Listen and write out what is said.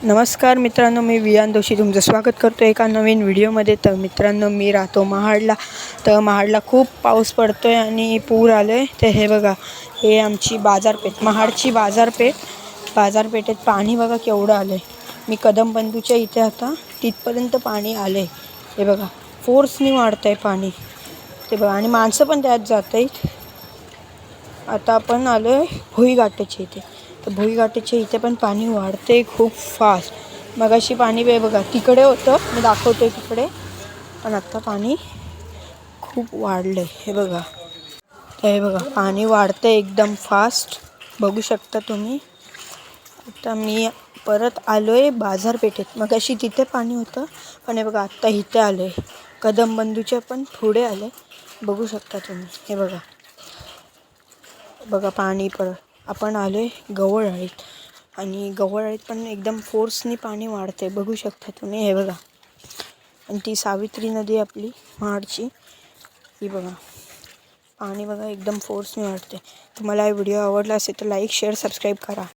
नमस्कार मित्रांनो, मी वियान दोशी तुमचं स्वागत करतो एका नवीन व्हिडिओमध्ये. तर मित्रांनो, मी राहतो महाडला. तर महाडला खूप पाऊस पडतो आहे आणि पूर आलं आहे. तर हे बघा, हे आमची बाजारपेठ, महाडची बाजारपेठेत पाणी बघा केवढं आलं आहे. मी कदमबंधूच्या इथे आता तिथपर्यंत पाणी आलं आहे. हे बघा, फोर्सनी वाढतं आहे पाणी. ते बघा, आणि माणसं पण त्यात जात आहेत. आता आपण आलो आहे भुईघाटाच्या इथे. तर भुईघाटाच्या इथे पण पाणी वाढते खूप फास्ट. मगाशी पाणी बघा तिकडे होतं, मी दाखवते तिकडे, पण आता पाणी खूप वाढलं आहे. हे बघा, हे बघा, पाणी वाढतं एकदम फास्ट, बघू शकता तुम्ही. आता मी परत आलो आहे बाजारपेठेत. मगाशी तिथे पाणी होतं, पण हे बघा आत्ता इथे आलं आहे. कदमबंधूच्या पण पुढे आलं आहे, बघू शकता तुम्ही. हे बघा बघा पाणी आपण आलो आहे गवळआळीत, आणि गवळआळीत पण एकदम फोर्सनी पाणी वाढते, बघू शकता तुम्ही. हे बघा, आणि ती सावित्री नदी आपली महाडची, ही बघा पाणी बघा एकदम फोर्सनी वाढते. तुम्हाला हा व्हिडिओ आवडला असेल तर लाईक, शेअर, सबस्क्राईब करा.